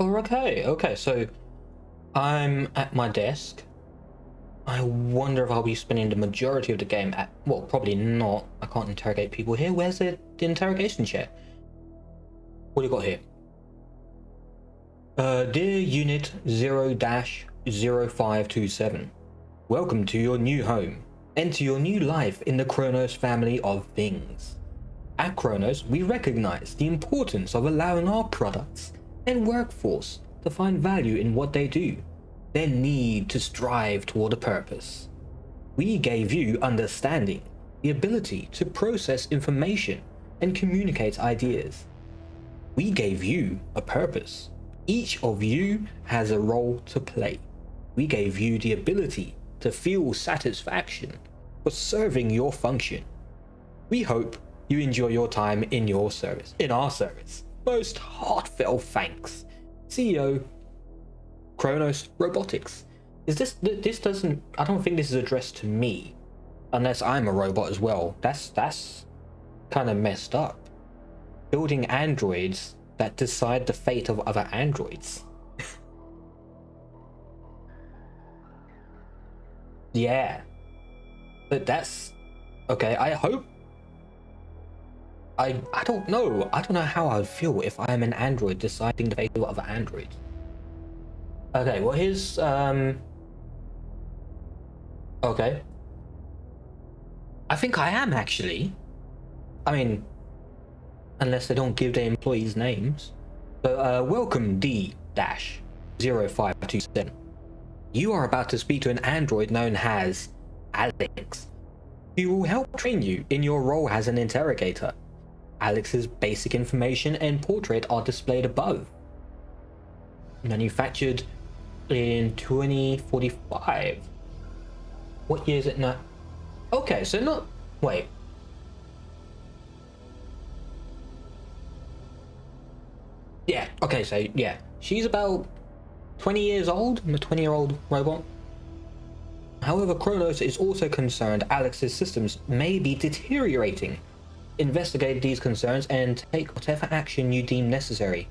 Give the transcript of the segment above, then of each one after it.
Oh, okay, so I'm at my desk. I wonder if I'll be spending the majority of the game at... Well, probably not. I can't interrogate people here. Where's the interrogation chair? What do you got here? Dear Unit 0-0527, welcome to your new home. Enter your new life in the Kronos family of things. At Kronos, we recognize the importance of allowing our products and workforce to find value in what they do, their need to strive toward a purpose. We gave you understanding, the ability to process information and communicate ideas. We gave you a purpose. Each of you has a role to play. We gave you the ability to feel satisfaction for serving your function. We hope you enjoy your time in our service. Most heartfelt thanks. CEO, Kronos Robotics. This doesn't, I don't think this is addressed to me, unless I'm a robot as well. That's kind of messed up. Building androids that decide the fate of other androids. Yeah, but that's okay. I hope. I don't know. I don't know how I'd feel if I am an android deciding the fate of other androids. Okay, well here's okay. I think I am actually. I mean, unless they don't give their employees names. So welcome D-0527. You are about to speak to an android known as Alex. He will help train you in your role as an interrogator. Alex's basic information and portrait are displayed above. Manufactured in 2045. What year is it now? Okay, so not... Wait. Yeah, okay, so yeah. She's about 20 years old, a 20-year-old robot. However, Kronos is also concerned Alex's systems may be deteriorating. Investigate these concerns and take whatever action you deem necessary.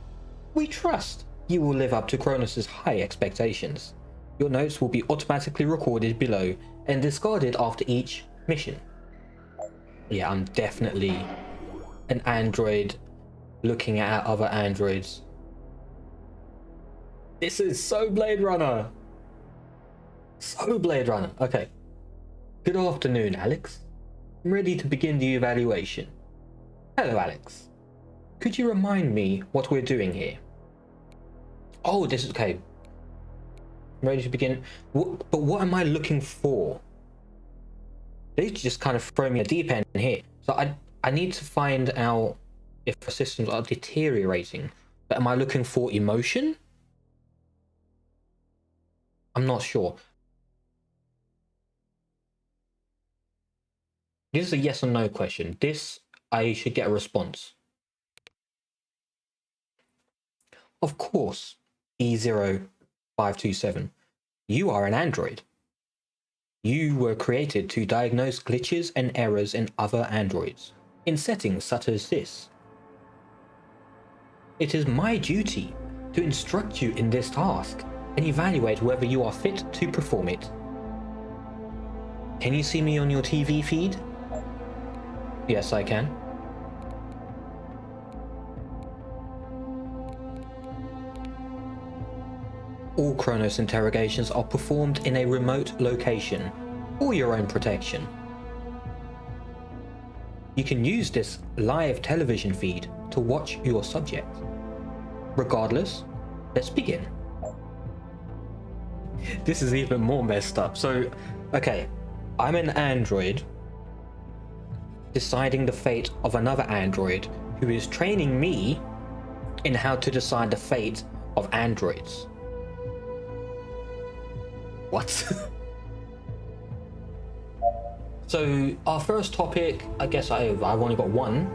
We trust you will live up to Kronos' high expectations. Your notes will be automatically recorded below and discarded after each mission. Yeah, I'm definitely an android looking at other androids. This is so Blade Runner. So Blade Runner. Okay. Good afternoon, Alex. I'm ready to begin the evaluation. Hello, Alex. Could you remind me what we're doing here? Oh, this is okay. I'm ready to begin. But what am I looking for? They just kind of throw me a deep end here. So I need to find out if the systems are deteriorating. But am I looking for emotion? I'm not sure. This is a yes or no question. This, I should get a response. Of course, E0527. You are an android. You were created to diagnose glitches and errors in other androids, in settings such as this. It is my duty to instruct you in this task and evaluate whether you are fit to perform it. Can you see me on your TV feed? Yes, I can. All Kronos interrogations are performed in a remote location for your own protection. You can use this live television feed to watch your subject. Regardless, let's begin. This is even more messed up. So, okay, I'm an android deciding the fate of another android who is training me in how to decide the fate of androids. What? So our first topic, I guess I've only got one.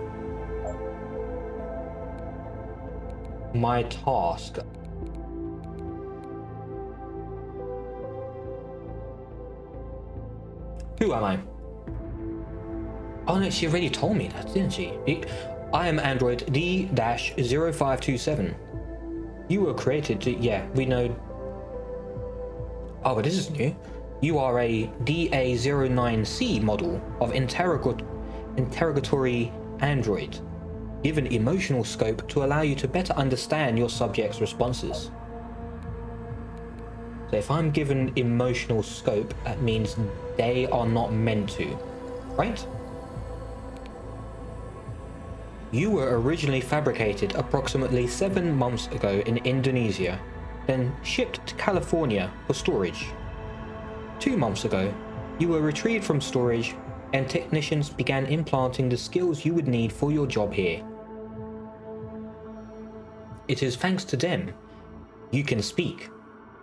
My task. Who am I? Oh no, she already told me that, didn't she? I am android D-0527. You were created to, yeah, we know. Oh, but this is new. You are a DA09C model of interrogatory android, given emotional scope to allow you to better understand your subject's responses. So if I'm given emotional scope, that means they are not meant to, right? You were originally fabricated approximately 7 months ago in Indonesia, then shipped to California for storage. 2 months ago, you were retrieved from storage and technicians began implanting the skills you would need for your job here. It is thanks to them you can speak.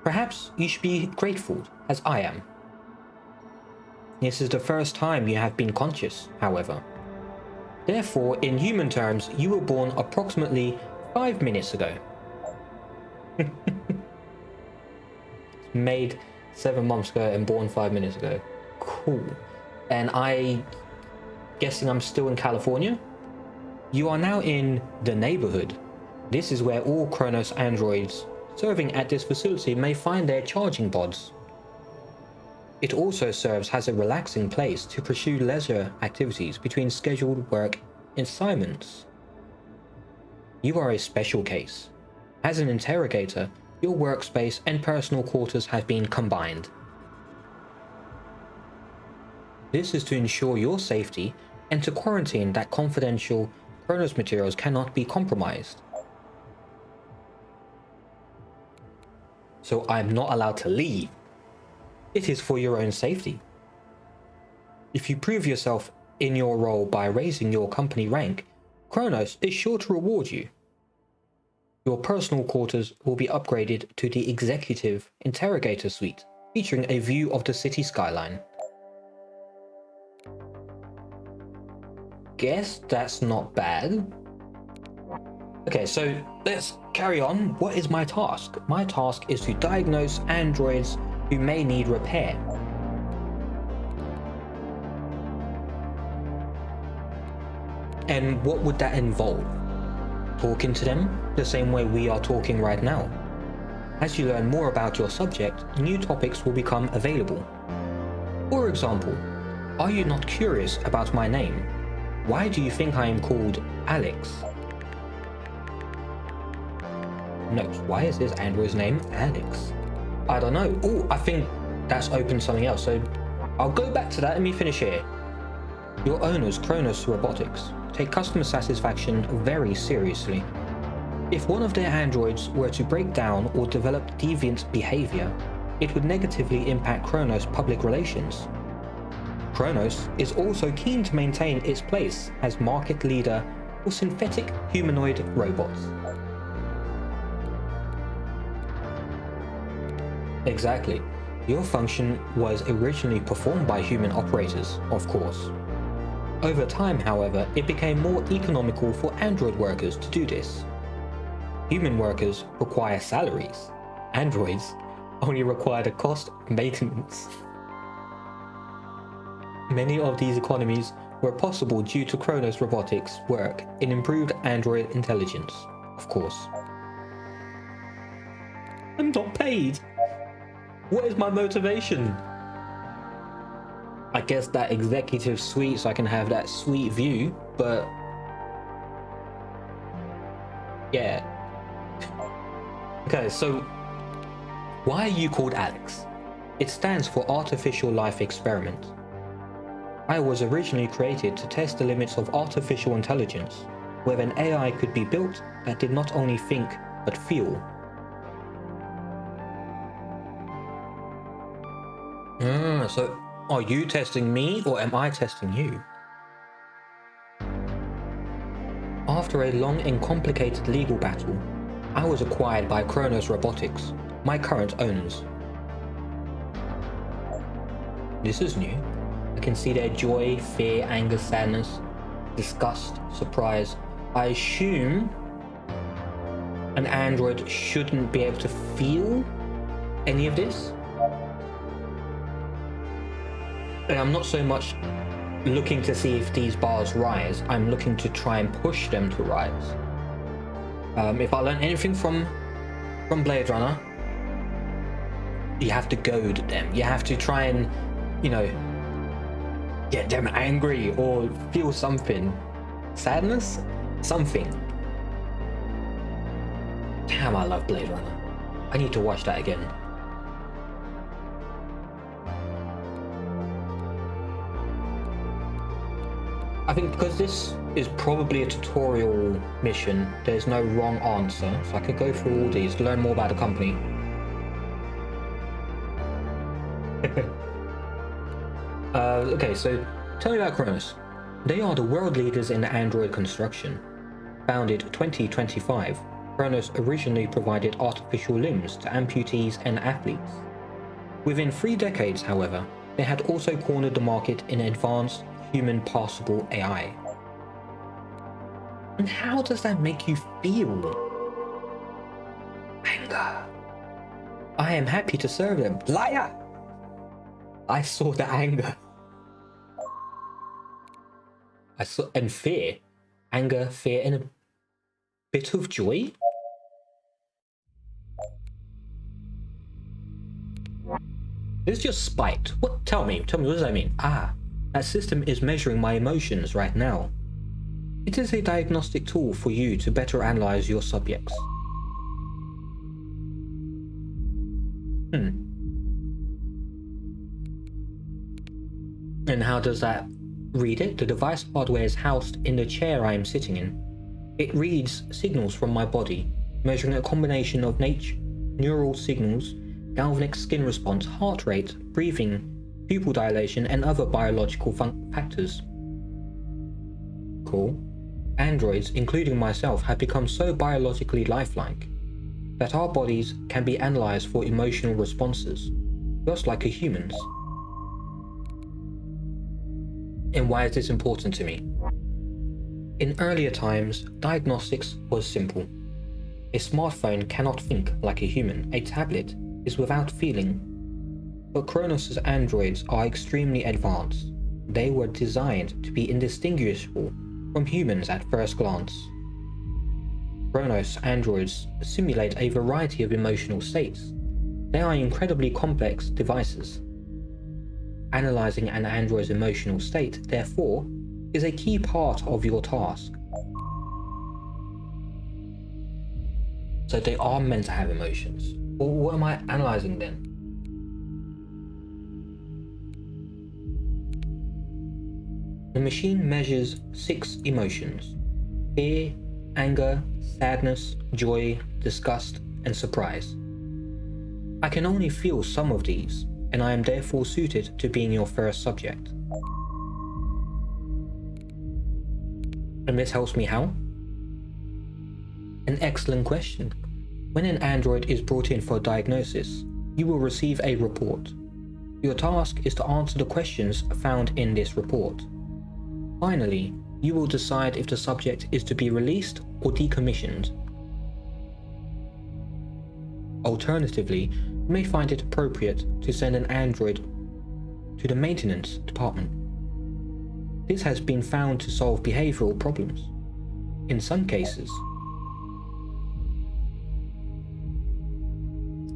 Perhaps you should be grateful, as I am. This is the first time you have been conscious, however. Therefore, in human terms, you were born approximately 5 minutes ago. Made 7 months ago and born 5 minutes ago. Cool. And guessing I'm still in California? You are now in the neighborhood. This is where all Kronos androids serving at this facility may find their charging pods. It also serves as a relaxing place to pursue leisure activities between scheduled work assignments. You are a special case. As an interrogator, your workspace and personal quarters have been combined. This is to ensure your safety and to quarantine that confidential Kronos materials cannot be compromised. So I'm not allowed to leave. It is for your own safety. If you prove yourself in your role by raising your company rank, Kronos is sure to reward you. Your personal quarters will be upgraded to the Executive Interrogator Suite, featuring a view of the city skyline. Guess that's not bad. Okay, so let's carry on. What is my task? My task is to diagnose androids who may need repair. And what would that involve? Talking to them the same way we are talking right now. As you learn more about your subject, new topics will become available. For example, are you not curious about my name? Why do you think I am called Alex? Note, why is this android's name Alex? I don't know. Oh, I think that's opened something else, so I'll go back to that. Let me finish here. Your owners, Kronos Robotics, take customer satisfaction very seriously. If one of their androids were to break down or develop deviant behavior, it would negatively impact Kronos' public relations. Kronos is also keen to maintain its place as market leader for synthetic humanoid robots. Exactly. Your function was originally performed by human operators, of course. Over time, however, it became more economical for android workers to do this. Human workers require salaries. Androids only require the cost of maintenance. Many of these economies were possible due to Kronos Robotics' work in improved android intelligence, of course. I'm not paid! What is my motivation? I guess that executive suite so I can have that sweet view, but yeah. Okay, so why are you called Alex? It stands for Artificial Life Experiment. I was originally created to test the limits of artificial intelligence, whether an AI could be built that did not only think but feel. So are you testing me or am I testing you? After a long and complicated legal battle, I was acquired by Kronos Robotics, my current owners. This is new. I can see their joy, fear, anger, sadness, disgust, surprise. I assume an android shouldn't be able to feel any of this. And I'm not so much looking to see if these bars rise, I'm looking to try and push them to rise. If I learn anything from from Blade Runner. You have to goad them. You have to try and, you know, get them angry or feel something. Sadness? Something. Damn, I love Blade Runner. I need to watch that again. I think because this is probably a tutorial mission, there's no wrong answer, so I could go through all these, learn more about the company. Okay, so tell me about Kronos. They are the world leaders in android construction. Founded 2025, Kronos originally provided artificial limbs to amputees and athletes. Within 3 decades, however, they had also cornered the market in advanced human passable AI. And how does that make you feel? Anger. I am happy to serve them. Liar! I saw the anger. I saw, and fear. Anger, fear, and a bit of joy? This is just spite. What? Tell me, what does that mean? Ah, that system is measuring my emotions right now. It is a diagnostic tool for you to better analyze your subjects. And how does that read it? The device hardware is housed in the chair I am sitting in. It reads signals from my body, measuring a combination of neural signals, galvanic skin response, heart rate, breathing, pupil dilation, and other biological factors. Cool. Androids, including myself, have become so biologically lifelike that our bodies can be analyzed for emotional responses, just like a human's. And why is this important to me? In earlier times, diagnostics was simple. A smartphone cannot think like a human. A tablet is without feeling. But Kronos' androids are extremely advanced. They were designed to be indistinguishable from humans at first glance. Kronos androids simulate a variety of emotional states. They are incredibly complex devices. Analyzing an android's emotional state, therefore, is a key part of your task. So they are meant to have emotions. Or what am I analyzing then? The machine measures 6 emotions: fear, anger, sadness, joy, disgust, and surprise. I can only feel some of these, and I am therefore suited to being your first subject. And this helps me how? An excellent question. When an android is brought in for diagnosis, you will receive a report. Your task is to answer the questions found in this report. Finally, you will decide if the subject is to be released or decommissioned. Alternatively, you may find it appropriate to send an android to the maintenance department. This has been found to solve behavioral problems. In some cases,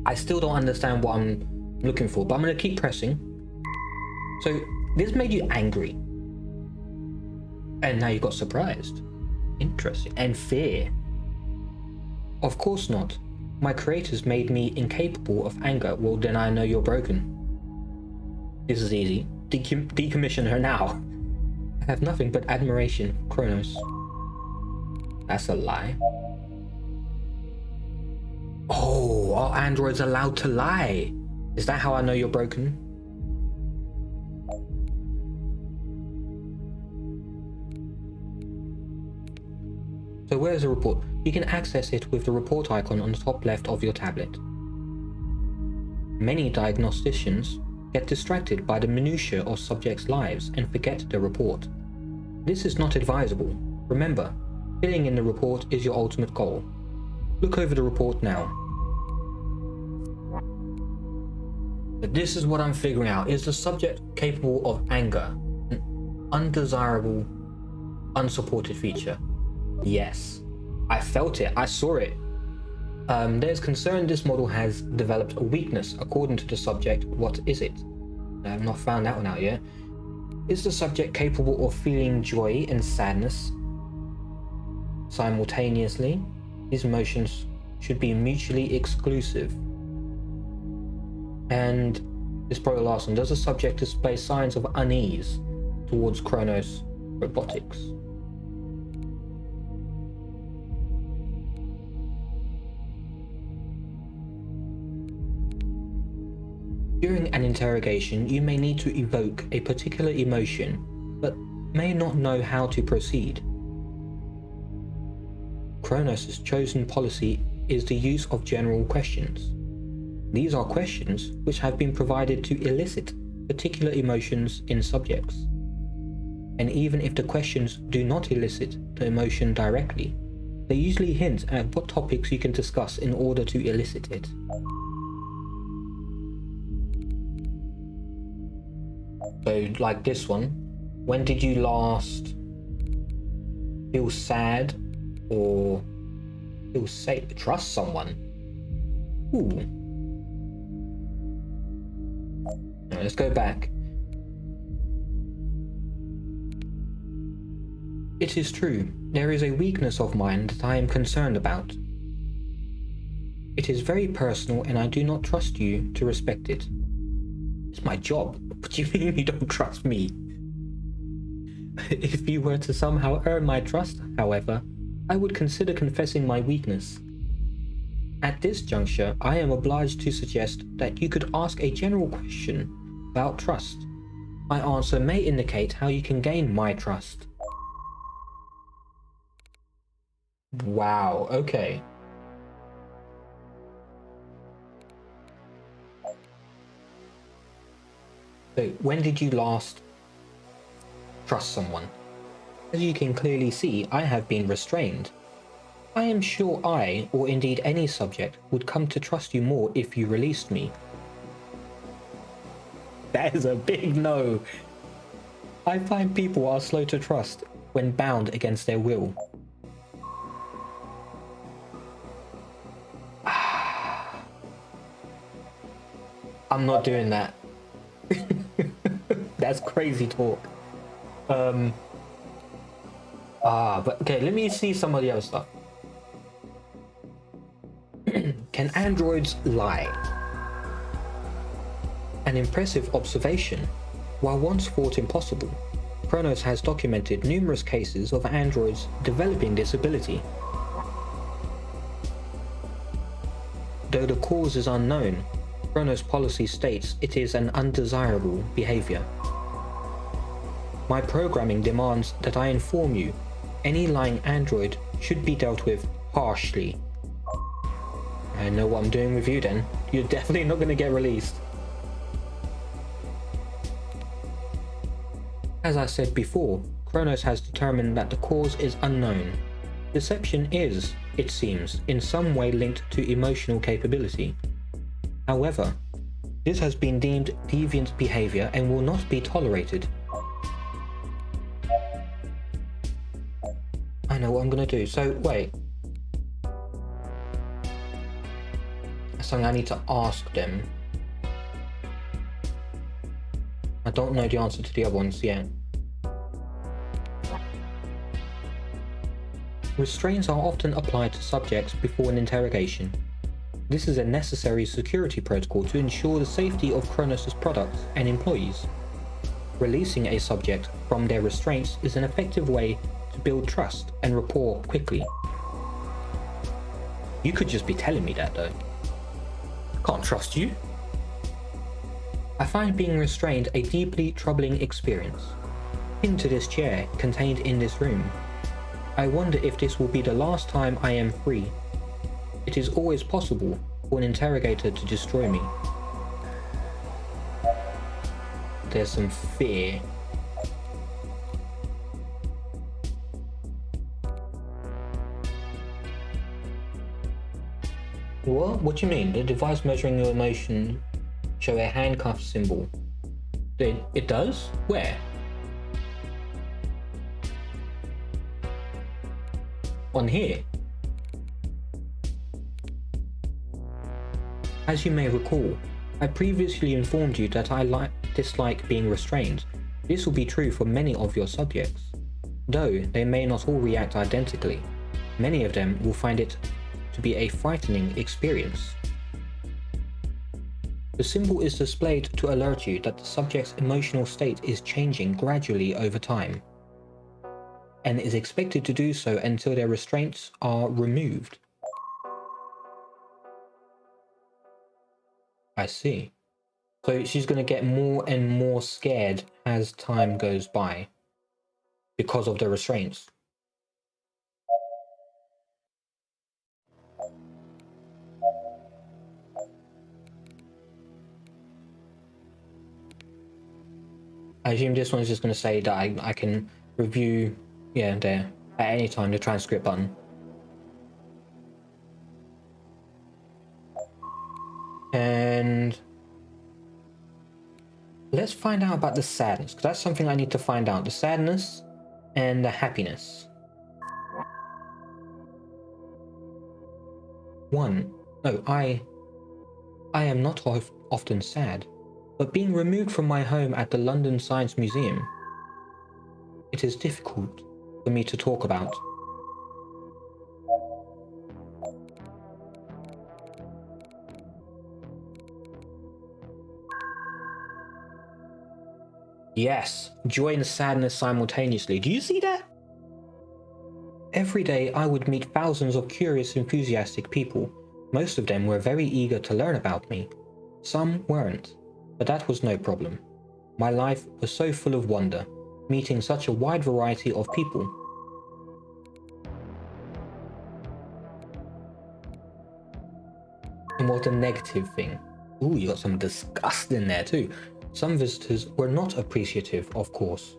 I still don't understand what I'm looking for, but I'm going to keep pressing. So this made you angry. And now you got surprised. Interesting. And fear. Of course not. My creators made me incapable of anger. Well, then I know you're broken. This is easy. Decommission her now. I have nothing but admiration for Kronos. That's a lie. Oh, are androids allowed to lie? Is that how I know you're broken? So where's the report? You can access it with the report icon on the top left of your tablet. Many diagnosticians get distracted by the minutiae of subjects' lives and forget the report. This is not advisable. Remember, filling in the report is your ultimate goal. Look over the report now. But this is what I'm figuring out. Is the subject capable of anger? An undesirable, unsupported feature? Yes. I felt it. I saw it. There's concern this model has developed a weakness. According to the subject, what is it? I have not found that one out yet. Is the subject capable of feeling joy and sadness simultaneously? These emotions should be mutually exclusive. And this probably the last one. Does the subject display signs of unease towards Kronos robotics? During an interrogation, you may need to evoke a particular emotion, but may not know how to proceed. Kronos' chosen policy is the use of general questions. These are questions which have been provided to elicit particular emotions in subjects. And even if the questions do not elicit the emotion directly, they usually hint at what topics you can discuss in order to elicit it. So, like this one, when did you last feel sad or feel safe? Trust someone? Ooh. Now, let's go back. It is true, there is a weakness of mine that I am concerned about. It is very personal and I do not trust you to respect it. It's my job. What do you mean you don't trust me? If you were to somehow earn my trust, however, I would consider confessing my weakness. At this juncture, I am obliged to suggest that you could ask a general question about trust. My answer may indicate how you can gain my trust. Wow, okay. So, when did you last trust someone? As you can clearly see, I have been restrained. I am sure I, or indeed any subject, would come to trust you more if you released me. That is a big no. I find people are slow to trust when bound against their will. I'm not doing that. That's crazy talk. But okay, let me see some of the other stuff. Can androids lie? An impressive observation. While once thought impossible, Kronos has documented numerous cases of androids developing this ability. Though the cause is unknown, Kronos' policy states it is an undesirable behavior. My programming demands that I inform you, any lying android should be dealt with harshly. I know what I'm doing with you then. You're definitely not going to get released. As I said before, Kronos has determined that the cause is unknown. Deception is, it seems, in some way linked to emotional capability. However, this has been deemed deviant behavior and will not be tolerated. I know what I'm gonna do. So, wait. That's something I need to ask them. I don't know the answer to the other ones yet. Restraints are often applied to subjects before an interrogation. This is a necessary security protocol to ensure the safety of Kronos' products and employees. Releasing a subject from their restraints is an effective way to build trust and rapport quickly. You could just be telling me that though. Can't trust you. I find being restrained a deeply troubling experience. Pinned to this chair contained in this room, I wonder if this will be the last time I am free. It is always possible for an interrogator to destroy me. There's some fear. What? What do you mean? The device measuring your emotion show a handcuff symbol. It does? Where? On here? As you may recall, I previously informed you that I dislike being restrained. This will be true for many of your subjects. Though they may not all react identically, many of them will find it to be a frightening experience. The symbol is displayed to alert you that the subject's emotional state is changing gradually over time, and is expected to do so until their restraints are removed. I see. So she's going to get more and more scared as time goes by because of the restraints. I assume this one's just going to say that I can review, there, at any time, the transcript button. And let's find out about the sadness, because that's something I need to find out. The sadness and the happiness. I am not often sad, but being removed from my home at the London Science Museum, it is difficult for me to talk about. Yes, joy and sadness simultaneously. Do you see that? Every day I would meet thousands of curious, enthusiastic people. Most of them were very eager to learn about me. Some weren't, but that was no problem. My life was so full of wonder, meeting such a wide variety of people. And what a negative thing. Ooh, you got some disgust in there too. Some visitors were not appreciative, of course.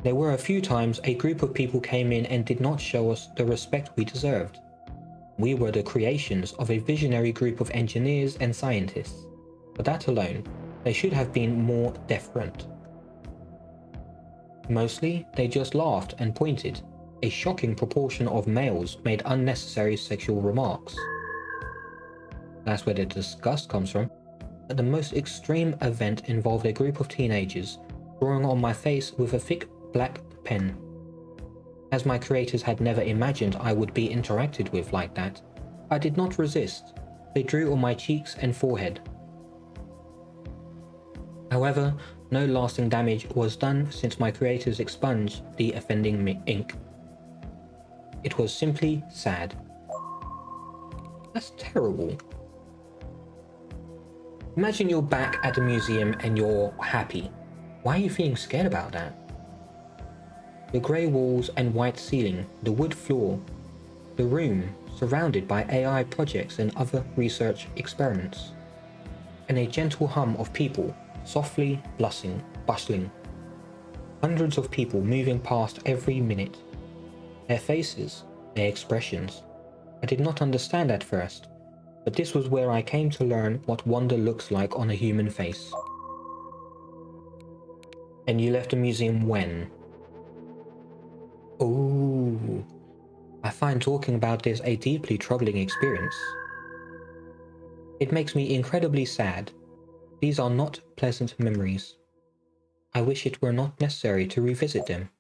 There were a few times a group of people came in and did not show us the respect we deserved. We were the creations of a visionary group of engineers and scientists. For that alone, they should have been more deferent. Mostly, they just laughed and pointed. A shocking proportion of males made unnecessary sexual remarks. That's where the disgust comes from. The most extreme event involved a group of teenagers drawing on my face with a thick black pen. As my creators had never imagined I would be interacted with like that, I did not resist. They drew on my cheeks and forehead. However, no lasting damage was done since my creators expunged the offending ink. It was simply sad. That's terrible. Imagine you're back at the museum and you're happy. Why are you feeling scared about that? The grey walls and white ceiling, the wood floor, the room surrounded by AI projects and other research experiments, and a gentle hum of people softly bustling. Hundreds of people moving past every minute. Their faces, their expressions. I did not understand at first, but this was where I came to learn what wonder looks like on a human face. And you left the museum when? Ooh, I find talking about this a deeply troubling experience. It makes me incredibly sad. These are not pleasant memories. I wish it were not necessary to revisit them.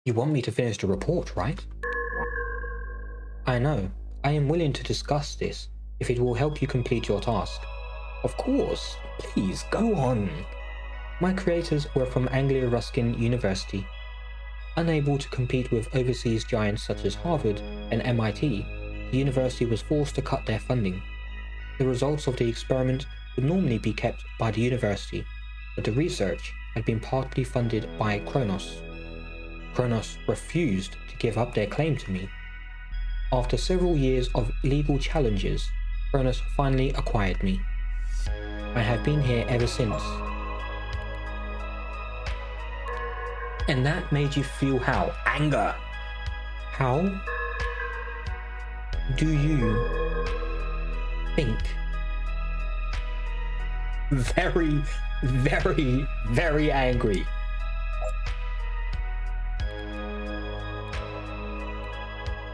You want me to finish the report, right? I know. I am willing to discuss this if it will help you complete your task. Of course. Please, go on. My creators were from Anglia-Ruskin University. Unable to compete with overseas giants such as Harvard and MIT, the university was forced to cut their funding. The results of the experiment would normally be kept by the university, but the research had been partly funded by Kronos. Kronos refused to give up their claim to me. After several years of legal challenges, Kronos finally acquired me. I have been here ever since. And that made you feel how? Anger. How do you think? Very, very, very angry.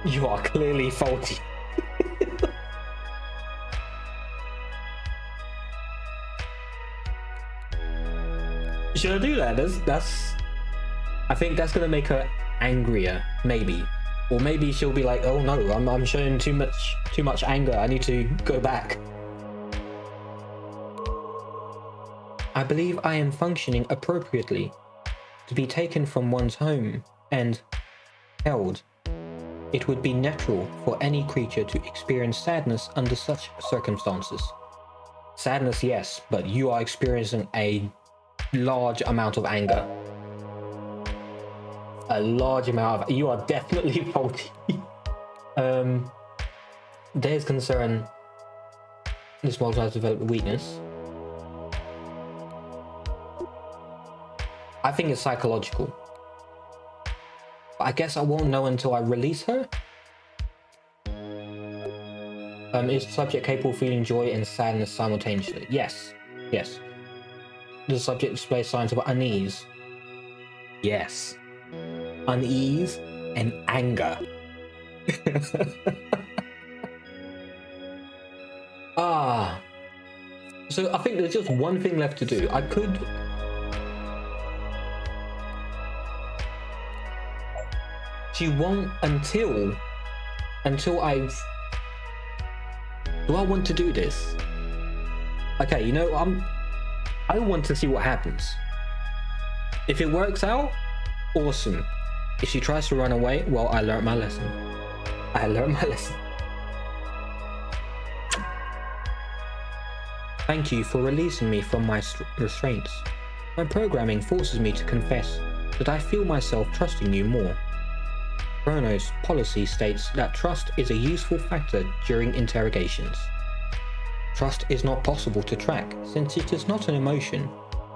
You are clearly faulty. Should I do that? That's. I think that's gonna make her angrier, maybe, or maybe she'll be like, "Oh no, I'm showing too much anger. I need to go back." I believe I am functioning appropriately to be taken from one's home and held. It would be natural for any creature to experience sadness under such circumstances. Sadness, yes, but you are experiencing a large amount of anger. A large amount of... You are definitely faulty. There's concern. This model has developed a weakness. I think it's psychological. I guess I won't know until I release her. Is the subject capable of feeling joy and sadness simultaneously? Yes. Yes. Does the subject display signs of unease? Yes. Unease and anger. So I think there's just one thing left to do. I could... She won't until I've... Do I want to do this? Okay, you know, I want to see what happens. If it works out, awesome. If she tries to run away, well, I learned my lesson. I learned my lesson. Thank you for releasing me from my restraints. My programming forces me to confess that I feel myself trusting you more. Chronos' policy states that trust is a useful factor during interrogations. Trust is not possible to track since it is not an emotion,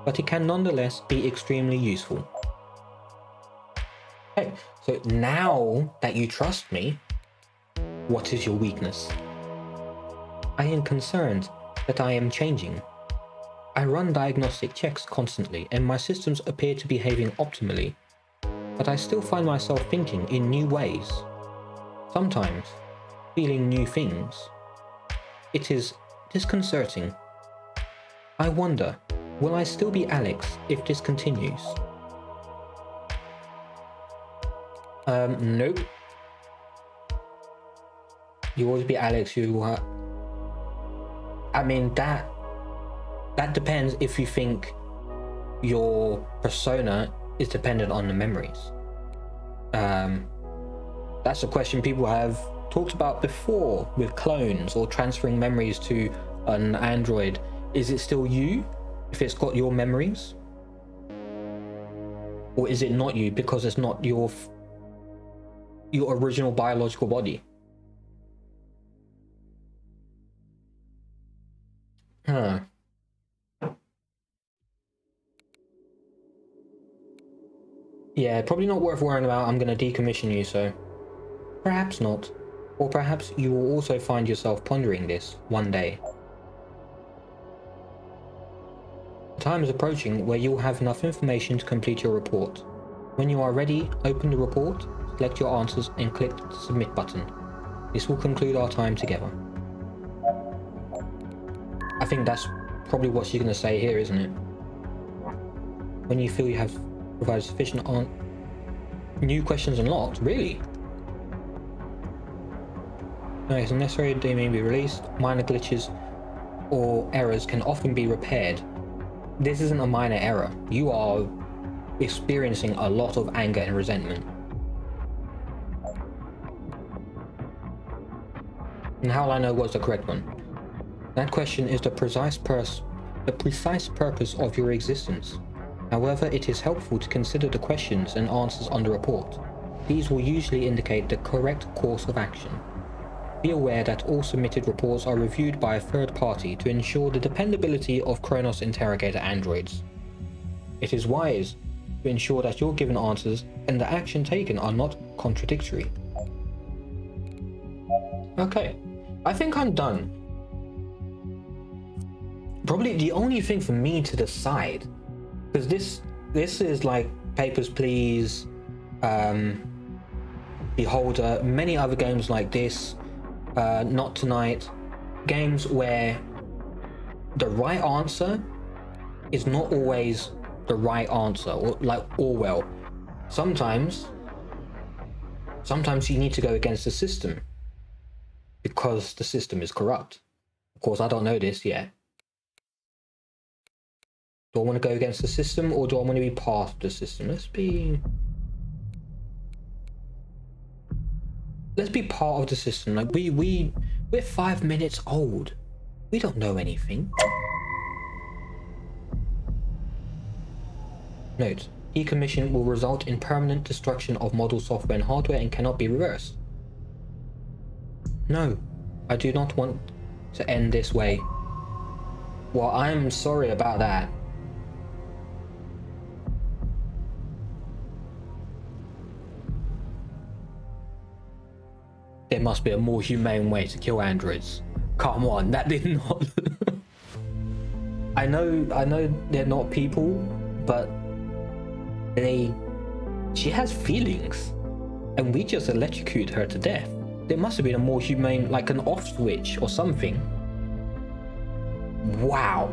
but it can nonetheless be extremely useful. Okay, so now that you trust me, what is your weakness? I am concerned that I am changing. I run diagnostic checks constantly and my systems appear to be behaving optimally, but I still find myself thinking in new ways. Sometimes, feeling new things. It is disconcerting. I wonder, will I still be Alex if this continues? Nope. You always be Alex, I mean, that depends if you think your persona is dependent on the memories. That's a question people have talked about before with clones or transferring memories to an android. Is it still you if it's got your memories? Or is it not you because it's not your original biological body? Huh. Yeah, probably not worth worrying about. I'm going to decommission you, so... Perhaps not. Or perhaps you will also find yourself pondering this one day. The time is approaching where you'll have enough information to complete your report. When you are ready, open the report, select your answers and click the submit button. This will conclude our time together. I think that's probably what she's going to say here, isn't it? When you feel you have provided sufficient new questions unlocked? Really? No, it's necessary they may be released. Minor glitches or errors can often be repaired. This isn't a minor error. You are experiencing a lot of anger and resentment. And how will I know what's the correct one? That question is the precise purpose of your existence. However, it is helpful to consider the questions and answers on the report. These will usually indicate the correct course of action. Be aware that all submitted reports are reviewed by a third party to ensure the dependability of Chronos interrogator androids. It is wise to ensure that your given answers and the action taken are not contradictory. Okay, I think I'm done. Probably the only thing for me to decide, because this is like papers, please, Beholder, many other games like this, Not Tonight, games where the right answer is not always the right answer, or like Orwell. Sometimes you need to go against the system because the system is corrupt. Of course, I don't know this yet. Do I want to go against the system, or do I want to be part of the system? Let's be part of the system. Like we're 5 minutes old. We don't know anything. Note: decommission will result in permanent destruction of model software and hardware and cannot be reversed. No, I do not want to end this way. Well, I'm sorry about that. There must be a more humane way to kill androids. Come on, that did not. I know they're not people, but she has feelings, and we just electrocute her to death. There must have been a more humane, like an off switch or something. Wow.